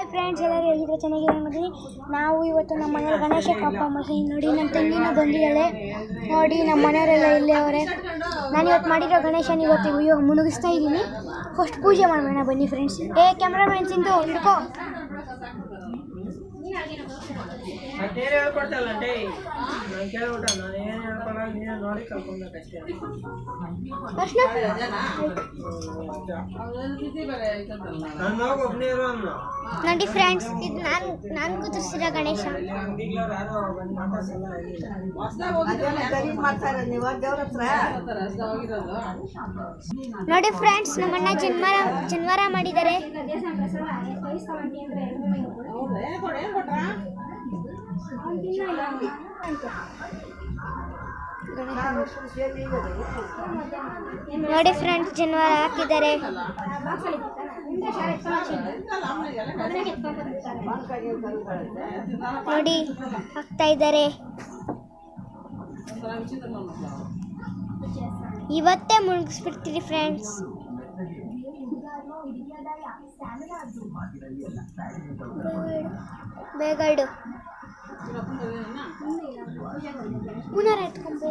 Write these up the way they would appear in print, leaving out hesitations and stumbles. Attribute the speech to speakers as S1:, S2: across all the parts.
S1: Hi friends, ಎಲ್ಲರೂ ಹೇಗಿದ್ರೆ ಚೆನ್ನಾಗಿದೆ ನೋಡಿ. ನಾವು ಇವತ್ತು ನಮ್ಮ ಮನೆಯಲ್ಲಿ ಗಣೇಶಕ್ಕೆ ಹಬ್ಬ ಮಾಡ್ತೀವಿ. ನೋಡಿ ನನ್ನ ತಂಗಿನೂ ಬಂದಿದ್ದಾಳೆ. ನೋಡಿ ನಮ್ಮ ಮನೆಯವರೆಲ್ಲ ಇಲ್ಲೇ ಅವರೇ. ನಾನು ಇವತ್ತು ಮಾಡಿರೋ ಗಣೇಶನ ಇವತ್ತು ಇವಾಗ ಮುಳುಗಿಸ್ತಾ ಇದ್ದೀನಿ. ಫಸ್ಟ್ ಪೂಜೆ ಮಾಡೋಣ ಬನ್ನಿ ಫ್ರೆಂಡ್ಸ್. ಕ್ಯಾಮ್ರಾಮನ್ ಸಿಂಧು ಹಿಡ್ಕೋ. ನೋಡಿ ಫ್ರೆಂಡ್ಸ್, ಇದು ನಾನು ಕುದುರಿಸಿರೋ ಗಣೇಶ. ನೋಡಿ ಫ್ರೆಂಡ್ಸ್, ನಮ್ಮಣ್ಣ ಜನ್ವಾರ ಮಾಡಿದ್ದಾರೆ. ನೋಡಿ ಫ್ರೆಂಡ್ಸ್, ಜನ್ವಾರ ಹಾಕಿದ್ದಾರೆ. ನೋಡಿ ಹಾಕ್ತಾ ಇದ್ದಾರೆ. ಇವತ್ತೇ ಮುಳುಗಿಸ್ಬಿಡ್ತೀರಿ ಫ್ರೆಂಡ್ಸ್. ಬೇಗ ಇಡು. ಮುನ್ನಾರ ಎತ್ಕೊಂಡು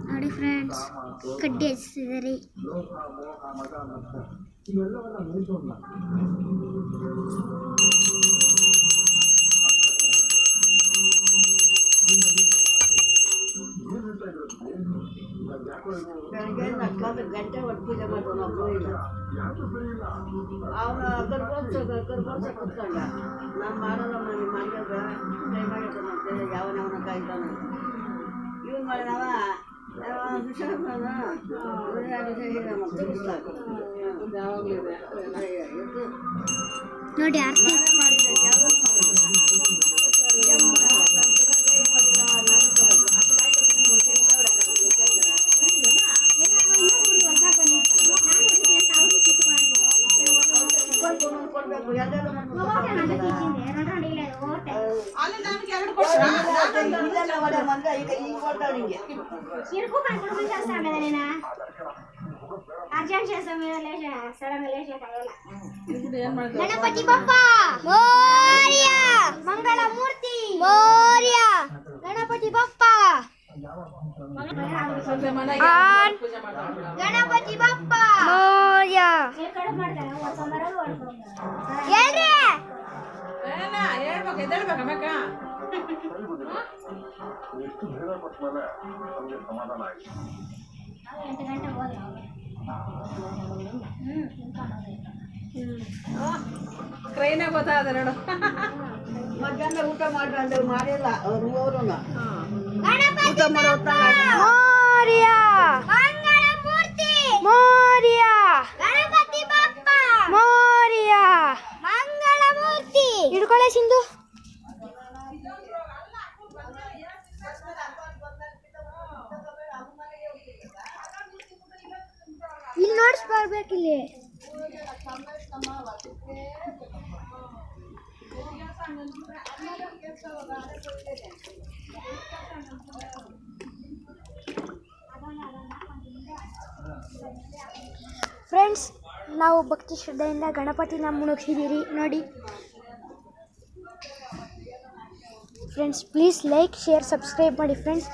S1: ನೋಡಿ ಫ್ರೆಂಡ್ಸ್, ಕಡ್ಡಿ ಹಚ್ಚಿದ್ದಾರೆ.
S2: ಗಂಟೆ ಒಟ್ಟು ಪೂಜೆ ಮಾಡೋಣ. ಅವನು ಕರ್ಕೊಂಡ್ಸ ಕುತ್ಕೊಂಡ. ನಾನು ಮಾಡೋಲ್ಲ, ನಿಮ್ಮ ಮನೆಯಾಗ ಕೈ ಮಾಡಿದ್ದಾನಂತೆ. ಯಾವನವನ ಕಾಯ್ತಾನ ಇವನು ಮಾಡಿದವ.
S1: ನೋಡಿ ಆರ್ತಿ ಗಣಪತಿ ಬಪ್ಪ ಮೋರ್ಯ, ಮಂಗಳ ಮೂರ್ತಿ ಮೋರ್ಯ, ಗಣಪತಿ ಬಪ್ಪ ಗಣಪತಿ ಬಪ್ಪ ಮೋರ್ಯ.
S2: ಟ್ರೈನೇ ಗೊತ್ತಾದ ನೋಡು. ಮಧ್ಯಾಹ್ನ ಊಟ ಮಾಡ್ರಿ ಅಂದ್ರೆ ಮಾಡಿಲ್ಲ ಅವರು. ಊಟ ಮಾಡೋ
S1: ಮೋರ್ಯ, ಮಂಗಳ ಮೂರ್ತಿ ಮೋರ್ಯ, ಗಣಪತಿ ಬಪ್ಪ ಮೋರ್ಯ, ಮಂಗಳ ಮೂರ್ತಿ. ಹಿಡ್ಕೊಳ್ಳೆ ಸಿಂಧು. ಇಲ್ಲಿ ನೋಡಿಸ್ಬರ್ಬೇಕಿಲ್ಲಿ. ಫ್ರೆಂಡ್ಸ್, ನಾವು ಭಕ್ತಿ ಶ್ರದ್ಧೆಯಿಂದ ಗಣಪತಿನ ಮುಳುಗಿಸಿದ್ದೀರಿ ನೋಡಿ friends. Please like, share, subscribe ಮಾಡಿ ಫ್ರೆಂಡ್ಸ್.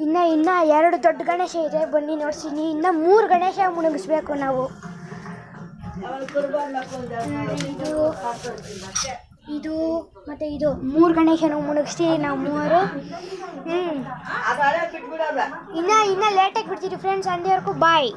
S1: ಇನ್ನು 2 ದೊಡ್ಡ ಗಣೇಶ ಇದೆ, ಬನ್ನಿ ನೋಡ್ತೀನಿ. ಇನ್ನು 3 ಗಣೇಶ ಮುಳುಗಿಸ್ಬೇಕು ನಾವು. ಇದು ಮತ್ತು ಇದು 3 ಗಣೇಶನ ಮುಳುಗಿಸ್ತೀವಿ ನಾವು 3. ಇನ್ನು ಲೇಟಾಗಿ ಬಿಡ್ತೀವಿ ಫ್ರೆಂಡ್ಸ್. ಅಲ್ಲಿವರೆಗೂ ಬಾಯ್.